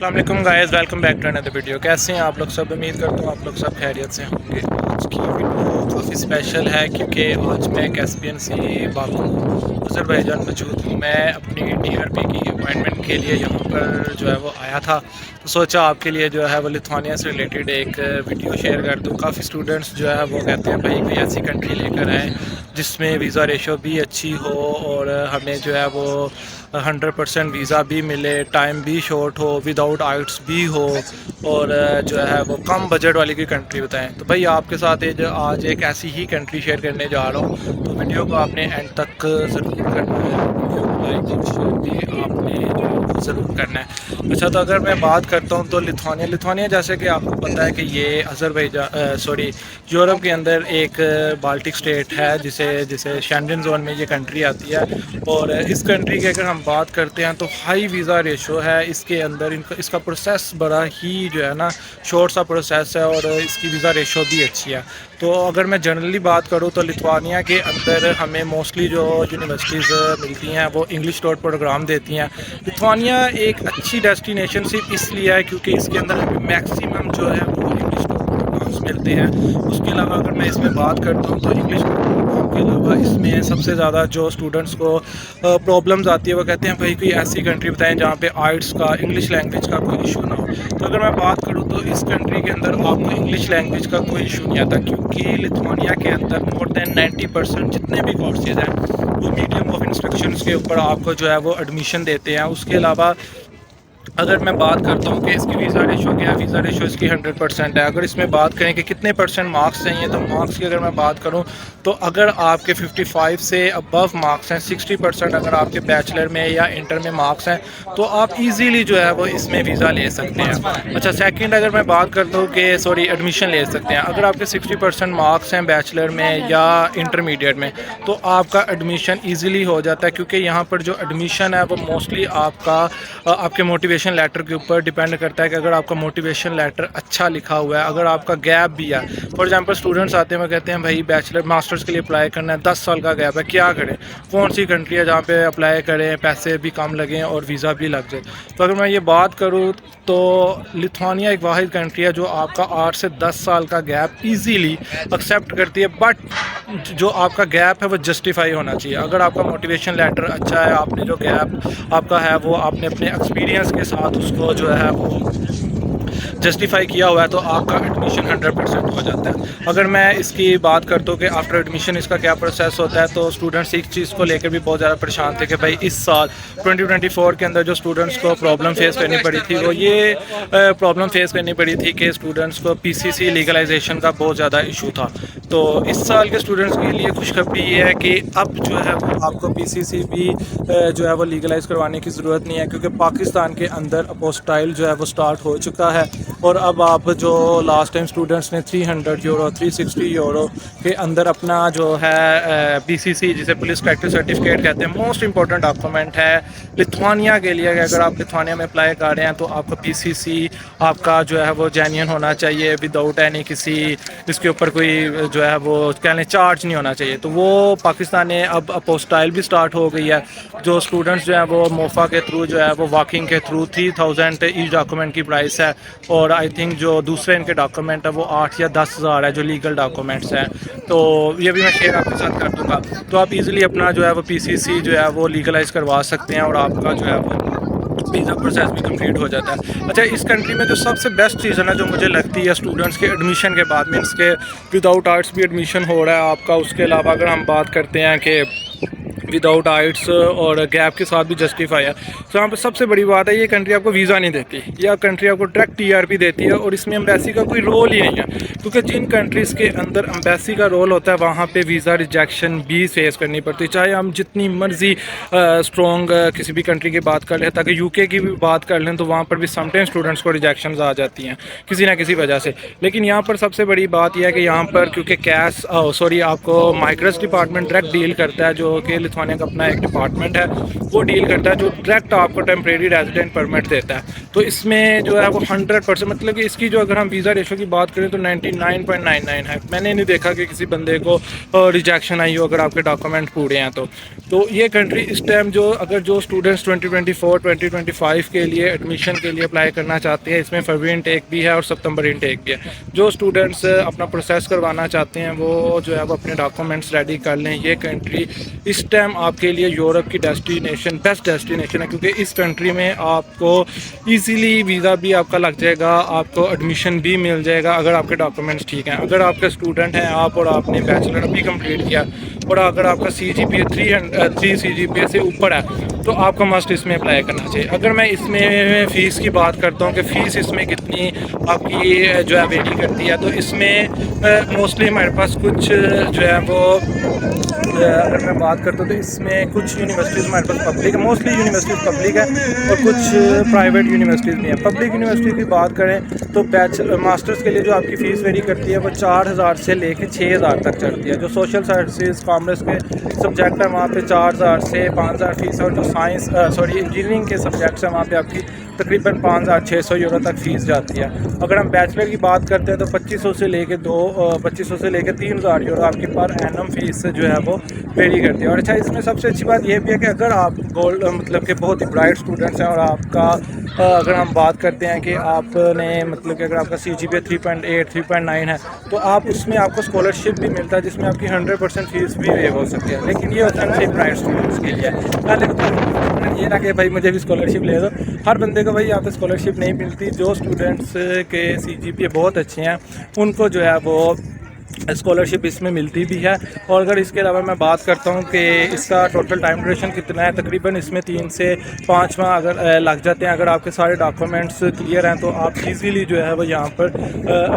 अस्सलाम वालेकुम guys, welcome back to another video. कैसे हैं आप लोग सब? उम्मीद करता हूँ आप लोग सब खैरियत से होंगे। आज की वीडियो काफ़ी स्पेशल है क्योंकि आज मैं कैस्पियन सी बाकू अज़रबैजान मौजूद हूँ। मैं अपनी टीआरपी की अपॉइंटमेंट के लिए यहाँ पर जो है वो आया था, तो सोचा आपके लिए जो है वो लिथुआनिया से रिलेटेड एक वीडियो शेयर कर दूँ। काफ़ी स्टूडेंट्स जो है वो कहते हैं भाई कोई ऐसी कंट्री लेकर आए जिसमें वीज़ा रेशो भी अच्छी हो और हमें जो है वो 100% वीज़ा भी मिले, टाइम भी शॉर्ट हो, विदाउट आइट्स भी हो और जो है वो कम बजट वाली की कंट्री बताएं। तो भाई आपके साथ आज एक ऐसी ही कंट्री शेयर करने जा रहा हूँ, तो वीडियो को आपने एंड तक ज़रूर करना है। वीडियो को लाइक और शेयर भी आपने जो है वो ज़रूर करना है। अच्छा, तो अगर मैं बात करता हूँ तो लिथुआनिया जैसे कि आपको पता है कि ये अज़रबैजान यूरोप के अंदर एक बाल्टिक स्टेट है जिसे जिसे शेंगन जोन में ये कंट्री आती है। और इस कंट्री की अगर हम बात करते हैं तो हाई वीज़ा रेशो है इसके अंदर। इसका प्रोसेस बड़ा ही जो है ना शॉर्ट सा प्रोसेस है और इसकी वीज़ा रेशो भी अच्छी है। तो अगर मैं जनरली बात करूँ तो लिथुआनिया के अंदर हमें मोस्टली जो यूनिवर्सिटीज़ मिलती हैं वो इंग्लिश टॉट प्रोग्राम देती हैं। लिथुआनिया एक अच्छी डेस्टिनेशन सिर्फ इसलिए है क्योंकि इसके अंदर मैक्सिमम जो है वो इंग्लिश टॉट प्रोग्राम्स मिलते हैं। उसके अलावा अगर मैं इसमें बात करता हूँ तो इंग्लिश प्रोग्राम के अलावा इसमें सबसे ज़्यादा जो स्टूडेंट्स को प्रॉब्लम्स आती है वो कहते हैं भाई कोई ऐसी कंट्री बताएं जहाँ पे आर्ट्स का इंग्लिश लैंग्वेज का कोई इशू ना हो। तो अगर मैं बात करूँ तो इस कंट्री के अंदर आपको इंग्लिश लैंग्वेज का कोई इशू नहीं आता क्योंकि लिथुआनिया के अंदर मोर देन 90% जितने भी कोर्सेज हैं वो मीडियम ऑफ इंस्ट्रक्शन के ऊपर आपको जो है वो एडमिशन देते हैं। उसके अलावा अगर मैं बात करता हूँ कि इसकी वीज़ा रेशो क्या है, वीज़ा रेशो इसकी 100% है। अगर इसमें बात करें कि कितने परसेंट मार्क्स चाहिए तो मार्क्स की अगर मैं बात करूँ तो अगर आपके 55 से अबव मार्क्स हैं, 60% अगर आपके बैचलर में या इंटर में मार्क्स हैं तो आप इजीली जो है वो इसमें वीज़ा ले सकते हैं। अच्छा, सेकंड अगर मैं बात करता हूँ कि एडमिशन ले सकते हैं। अगर आपके 60% मार्क्स हैं बैचलर में या इंटरमीडिएट में तो आपका एडमिशन ईज़िली हो जाता है क्योंकि यहाँ पर जो एडमिशन है वो मोस्टली आपके मोटिवेशन लेटर के ऊपर डिपेंड करता है कि अगर आपका मोटिवेशन लेटर अच्छा लिखा हुआ है, अगर आपका गैप भी है। फॉर एग्जांपल स्टूडेंट्स आते हैं वो कहते हैं भाई बैचलर मास्टर्स के लिए अप्लाई करना है, 10 साल का गैप है, क्या करें, कौन सी कंट्री है जहाँ पे अप्लाई करें, पैसे भी कम लगें और वीज़ा भी लग जाए। तो अगर मैं ये बात करूँ तो लिथुआनिया एक वाहिद कंट्री है जो आपका 8 से 10 साल का गैप ईजीली एक्सेप्ट करती है। बट जो आपका गैप है वो जस्टिफाई होना चाहिए। अगर आपका मोटिवेशन लेटर अच्छा है, आपने जो गैप आपका है वो आपने अपने एक्सपीरियंस के साथ उसको जो है वो जस्टिफाई किया हुआ है तो आपका एडमिशन 100% हो जाता है। अगर मैं इसकी बात करता हूँ कि आफ्टर एडमिशन इसका क्या प्रोसेस होता है तो स्टूडेंट्स एक चीज़ को लेकर भी बहुत ज़्यादा परेशान थे कि भाई इस साल 2024 के अंदर जो स्टूडेंट्स को प्रॉब्लम फेस करनी पड़ी थी वो ये प्रॉब्लम फेस करनी पड़ी थी कि स्टूडेंट्स को पीसीसी लीगलाइजेशन का बहुत ज़्यादा इशू था। तो इस साल के स्टूडेंट्स के लिए खुशखबरी ये है कि अब जो है वो आपको पीसीसी भी जो है वो लीगलाइज करवाने की ज़रूरत नहीं है क्योंकि पाकिस्तान के अंदर अपोस्टाइल जो है वो स्टार्ट हो चुका है। और अब आप जो लास्ट टाइम स्टूडेंट्स ने 300 यूरो 360 यूरो के अंदर अपना जो है पीसीसी जिसे पुलिस प्रैक्टिस सर्टिफिकेट कहते हैं, मोस्ट इंपॉर्टेंट डॉक्यूमेंट है लिथुआनिया के लिए। अगर आप लिथुआनिया में अप्लाई कर रहे हैं तो आपका पीसीसी आपका जो है वो जेन्युइन होना चाहिए, विदाउट एनी किसी इसके ऊपर कोई जो है वो कहने चार्ज नहीं होना चाहिए। तो वो पाकिस्तान ने अब अपोस्टाइल भी स्टार्ट हो गई है। जो स्टूडेंट्स जो है वो मोफा के थ्रू जो है वो वॉकिंग के थ्रू 3000 ईच डॉक्यूमेंट की प्राइस है और आई थिंक जो दूसरे इनके डॉक्यूमेंट है वो 8 या 10 हज़ार है जो लीगल डॉक्यूमेंट्स हैं। तो ये भी मैं शेयर आपके साथ कर दूंगा। तो आप इजीली अपना जो है वो पीसीसी जो है वो लीगलाइज करवा सकते हैं और आपका जो है वो वीज़ा प्रोसेस भी कंप्लीट हो जाता है। अच्छा, इस कंट्री में जो सबसे बेस्ट चीज़ है ना जो मुझे लगती है स्टूडेंट्स के एडमिशन के बाद मीन्स के विदाउट आर्ट्स भी एडमिशन हो रहा है आपका। उसके अलावा अगर हम बात करते हैं कि विदाउट आइट्स और गैप के साथ भी जस्टिफाई है तो यहाँ पर सबसे बड़ी बात है ये कंट्री आपको वीज़ा नहीं देती, यह कंट्री आपको डायरेक्ट टीआरपी देती है और इसमें एम्बेसी का कोई रोल ही नहीं है क्योंकि जिन कंट्रीज़ के अंदर एम्बेसी का रोल होता है वहाँ पे वीज़ा रिजेक्शन भी फेस करनी पड़ती है। चाहे हम जितनी मर्जी स्ट्रॉन्ग किसी भी कंट्री की बात कर लें, ताकि यूके की भी बात कर लें तो वहाँ पर भी समटाइम स्टूडेंट्स को रिजेक्शन आ जाती हैं किसी ना किसी वजह से। लेकिन यहाँ पर सबसे बड़ी बात यह है कि यहाँ पर क्योंकि आपको माइग्रेट्स डिपार्टमेंट डायरेक्ट डील करता है जो कि लिथुआनिया का अपना एक डिपार्टमेंट है। वो डील करता है, जो डायरेक्ट आपको टेम्परेरी रेजिडेंट परमिट देता है। तो इसमें जो है वो 100% मतलब कि इसकी जो अगर हम वीज़ा रेशो की बात करें तो 99.99 है। मैंने नहीं देखा कि किसी बंदे को रिजेक्शन आई हो अगर आपके डॉक्यूमेंट पूरे हैं तो ये कंट्री इस टाइम जो स्टूडेंट्स 2024-2025 के लिए एडमिशन के लिए अप्लाई करना चाहते हैं, इसमें फरवरी इनटेक भी है और सितंबर इनटेक भी है। जो स्टूडेंट्स अपना प्रोसेस करवाना चाहते हैं वो जो है वो अपने डॉक्यूमेंट्स रेडी कर लें। ये कंट्री इस टाइम आपके लिए यूरोप की डेस्टिनेशन बेस्ट डेस्टिनेशन है, क्योंकि इस कंट्री में आपको ईज़िली वीज़ा भी आपका लग जाएगा, आपको एडमिशन भी मिल जाएगा अगर आपके डॉक्यूमेंट्स ठीक हैं। अगर आपके स्टूडेंट हैं आप और आपने बैचलर अभी कंप्लीट किया और अगर आपका CGPA 3 CGPA से ऊपर है तो आपको मस्ट इसमें अप्लाई करना चाहिए। अगर मैं इसमें फ़ीस की बात करता हूँ कि फ़ीस इसमें कितनी आपकी जो है वेरी करती है, तो इसमें मोस्टली हमारे पास कुछ जो है वो अगर मैं बात करता हूँ तो इसमें कुछ यूनिवर्सिटीज़ हमारे पास पब्लिक है, मोस्टली यूनिवर्सिटीज़ पब्लिक है और कुछ प्राइवेट यूनिवर्सिटीज़ भी हैं। पब्लिक यूनिवर्सिटी की बात करें तो मास्टर्स के लिए जो आपकी फ़ीस वेरी करती है वो 4000 से लेकर 6000 तक चलती है। जो सोशल सर्विसेज कॉमर्स के सब्जेक्ट हैं वहाँ पे 4000 से 5000 फ़ीस है, और जो इंजीनियरिंग के सब्जेक्ट्स हैं वहाँ पे आपकी तकरीबन 5600 यूरो तक फ़ीस जाती है। अगर हम बैचलर की बात करते हैं तो 2500 से लेकर 3000 यूरो आपकी पर एनम फ़ीस जो है वो वेरी करती है। और अच्छा, इसमें सबसे अच्छी बात यह भी है कि अगर आप मतलब कि बहुत ही ब्राइट स्टूडेंट्स हैं और आपका अगर हम बात करते हैं कि आपने मतलब कि अगर आपका CGPA 3.8 3.9 है तो आप उसमें आपको स्कॉलरशिप भी मिलता है, जिसमें आपकी 100% फ़ीस भी वेव हो सकती है। लेकिन ये होता है सिर्फ ब्राइट स्टूडेंट्स के लिए। ये ना कि भाई मुझे भी स्कॉलरशिप ले दो, हर बंदे को भाई यहाँ पे स्कॉलरशिप नहीं मिलती। जो स्टूडेंट्स के CGPA बहुत अच्छे हैं उनको जो है वो स्कॉलरशिप इसमें मिलती भी है। और अगर इसके अलावा मैं बात करता हूँ कि इसका टोटल टाइम ड्यूरेशन कितना है, तकरीबन इसमें 3 से 5 माह अगर लग जाते हैं। अगर आपके सारे डॉक्यूमेंट्स क्लियर हैं तो आप इजीली जो है वो यहाँ पर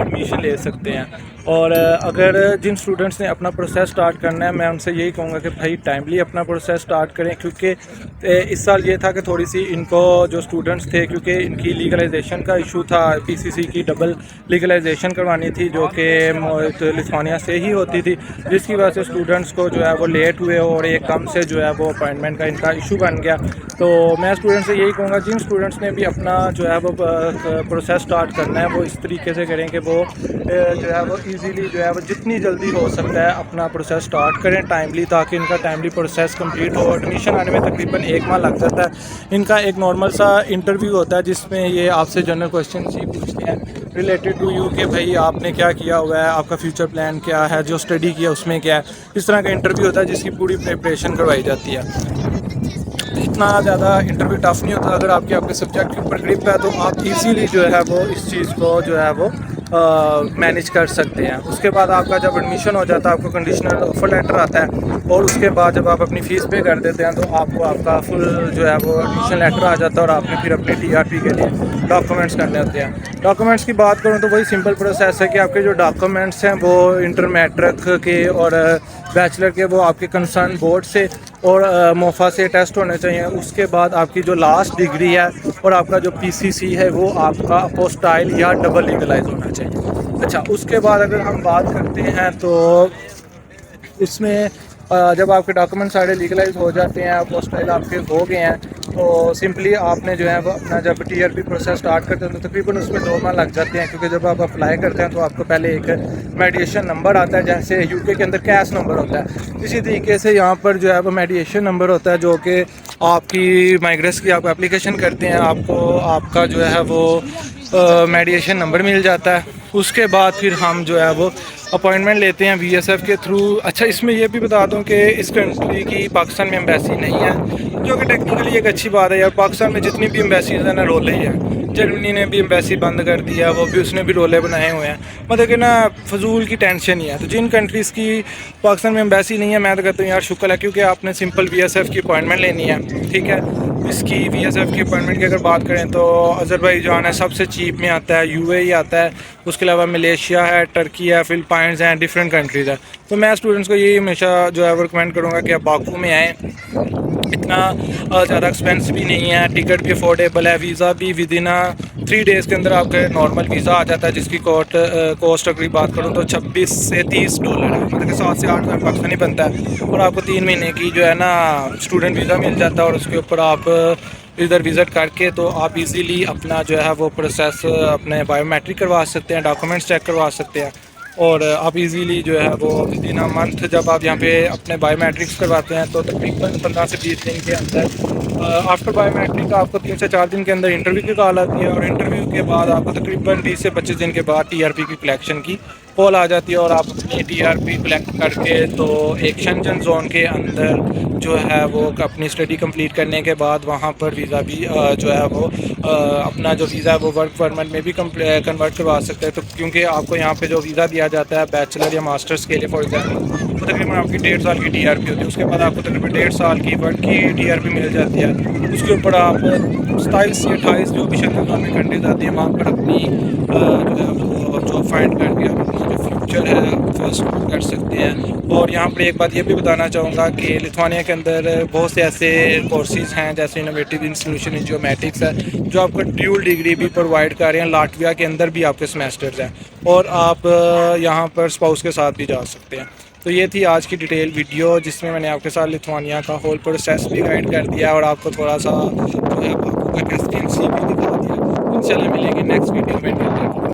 एडमिशन ले सकते हैं। और अगर जिन स्टूडेंट्स ने अपना प्रोसेस स्टार्ट करना है मैं उनसे यही कहूँगा कि भाई टाइमली अपना प्रोसेस स्टार्ट करें, क्योंकि इस साल ये था कि थोड़ी सी इनको जो स्टूडेंट्स थे क्योंकि इनकी लीगलाइजेशन का इशू था, PCC की डबल लीगलाइजेशन करवानी थी जो कि लिथुआनिया से ही होती थी, जिसकी वजह से स्टूडेंट्स को जो है वो लेट हुए और एक कम से जो है वो अपॉइंटमेंट का इनका इशू बन गया। तो मैं स्टूडेंट्स से यही कहूँगा जिन स्टूडेंट्स ने भी अपना जो है वो प्रोसेस स्टार्ट करना है वो इस तरीके से करें कि वो जो है वो ईज़िली जो है वो जितनी जल्दी हो सकता है अपना प्रोसेस स्टार्ट करें टाइमली, ताकि इनका टाइमली प्रोसेस कंप्लीट हो। एडमिशन आने में तकरीबन 1 माह लग जाता है। इनका एक नॉर्मल सा इंटरव्यू होता है जिसमें ये आपसे जनरल क्वेश्चन ही पूछते हैं रिलेटेड टू यू कि भाई आपने क्या किया हुआ है, आपका फ्यूचर प्लान क्या है, जो स्टडी किया उसमें क्या है। इस तरह का इंटरव्यू होता है जिसकी पूरी प्रिपरेशन करवाई जाती है। इतना ज़्यादा इंटरव्यू टफ नहीं होता। अगर आपके सब्जेक्ट के ऊपर ग्रिप है तो आप इजीली जो है वो इस चीज़ को जो है वो मैनेज कर सकते हैं। उसके बाद आपका जब एडमिशन हो जाता है आपको कंडीशनल ऑफर लेटर आता है, और उसके बाद जब आप अपनी फ़ीस पे कर देते हैं तो आपको आपका फुल जो है वो एडमिशन लेटर आ जाता है और आपने फिर अपने TRP के लिए डॉक्यूमेंट्स करने होते हैं। डॉक्यूमेंट्स की बात करूँ तो वही सिंपल प्रोसेस है कि आपके जो डॉक्यूमेंट्स हैं वो इंटर मैट्रिक के और बैचलर के वो आपके कंसर्न बोर्ड से और मोफा से टेस्ट होने चाहिए। उसके बाद आपकी जो लास्ट डिग्री है और आपका जो PCC है वो आपका अपोस्टाइल या डबल लीगलाइज होना चाहिए। अच्छा, उसके बाद अगर हम बात करते हैं तो उसमें जब आपके डॉक्यूमेंट सारे लीगलाइज हो जाते हैं, अपोस्टाइल आपके हो गए हैं, तो सिंपली आपने जो है वो अपना जब TRP प्रोसेस स्टार्ट करते हैं तो तकरीबन उसमें 2 माह लग जाते हैं, क्योंकि जब आप अप्लाई करते हैं तो आपको पहले एक मेडिएशन नंबर आता है, जैसे UK के अंदर कैश नंबर होता है, इसी तरीके से यहाँ पर जो है वो मेडिएशन नंबर होता है जो कि आपकी माइग्रेस की आप एप्लीकेशन करते हैं आपको आपका जो है वो मेडिएशन नंबर मिल जाता है। उसके बाद फिर हम जो है वो अपॉइंटमेंट लेते हैं VSF के थ्रू। अच्छा, इसमें यह भी बता दूं कि इस कंट्री की पाकिस्तान में एम्बेसी नहीं है, जो कि टेक्निकली एक अच्छी बात है यार। पाकिस्तान में जितनी भी एम्बेसीज हैं ना रोले ही हैं। जर्मनी ने भी एम्बेसी बंद कर दिया, वो भी उसने भी रोले बनाए हुए हैं, मतलब कि ना फजूल की टेंशन ही है। तो जिन कंट्रीज़ की पाकिस्तान में एम्बेसी नहीं है मैं तो कहता हूँ यार शुक्र है, क्योंकि आपने सिंपल VSF की अपॉइंटमेंट लेनी है, ठीक है। इसकी VSF की अपॉइंटमेंट की अगर बात करें तो अज़रबैजान है सबसे चीप में आता है, UAE आता है, उसके अलावा मलेशिया है, टर्की है, फिलिपाइंस हैं, डिफरेंट कंट्रीज़ है। तो मैं स्टूडेंट्स को यही हमेशा जो है वो रिकमेंड करूँगा कि आप बाकू में आएँ, इतना ज़्यादा एक्सपेंस भी नहीं है, टिकट भी अफोर्डेबल है, वीज़ा भी विद इन 3 डेज़ के अंदर आपके नॉर्मल वीज़ा आ जाता है, जिसकी कॉस्ट अगर बात करूँ तो $26 से $30 है, मतलब कि 7 से 8 हज़ार पाकिस्तानी बनता है। और आपको 3 महीने की जो है ना स्टूडेंट वीज़ा मिल जाता है, और उसके ऊपर आप इधर विज़िट करके तो आप इजीली अपना जो है वो प्रोसेस अपने बायोमेट्रिक करवा सकते हैं, डॉक्यूमेंट्स चेक करवा सकते हैं। और आप इजीली जो है वो विद इन अ मंथ जब आप यहाँ पे अपने बायोमेट्रिक्स करवाते हैं तो तकरीबन 15 से 20 दिन के अंदर आफ्टर बायोमेट्रिक आपको 3 से 4 दिन के अंदर इंटरव्यू की कॉल आती है, और इंटरव्यू के बाद आपको तकरीबन 20 से 25 दिन के बाद टीआरपी की कलेक्शन की कॉल आ जाती है, और आप अपनी टीआरपी कलेक्ट करके तो एक शेंजन जोन के अंदर जो है वो अपनी स्टडी कंप्लीट करने के बाद वहाँ पर वीज़ा भी जो है वो अपना जो वीज़ा है वो वर्क परमिट में भी कन्वर्ट करवा सकते हैं। तो क्योंकि आपको यहाँ पे जो वीज़ा दिया जाता है बैचलर या मास्टर्स के लिए फॉर एग्जाम्पल, तो तकरीबन आपकी 1.5 साल की टीआरपी होती है, उसके बाद आपको तकरीबन 1.5 साल की वर्क की टीआरपी मिल जाती है। उसके ऊपर आप 27 या 28 जो भी शेंजन में कंट्रीज आती हैं वहाँ पर अपनी जो है वो जॉब फाइंड करके आप अपना जो फ्यूचर है फर्स्ट कर सकते हैं। और यहाँ पर एक बात ये भी बताना चाहूँगा कि लिथुआनिया के अंदर बहुत से ऐसे कोर्सेज़ हैं जैसे इनोवेटिव इंस्टीट्यूशन इन जियोमेट्रिक्स है, जो आपको ड्यूल डिग्री भी प्रोवाइड कर रहे हैं। लाटविया के अंदर भी आपके सेमेस्टर्स हैं, और आप यहाँ पर स्पाउस के साथ भी जा सकते हैं। तो ये थी आज की डिटेल वीडियो, जिसमें मैंने आपके साथ लिथुआनिया का होल प्रोसेस भी गाइड कर दिया, और आपको थोड़ा सा जो है आपको का भी दिखा दिया। इंशाल्लाह मिलेंगे नेक्स्ट वीडियो में।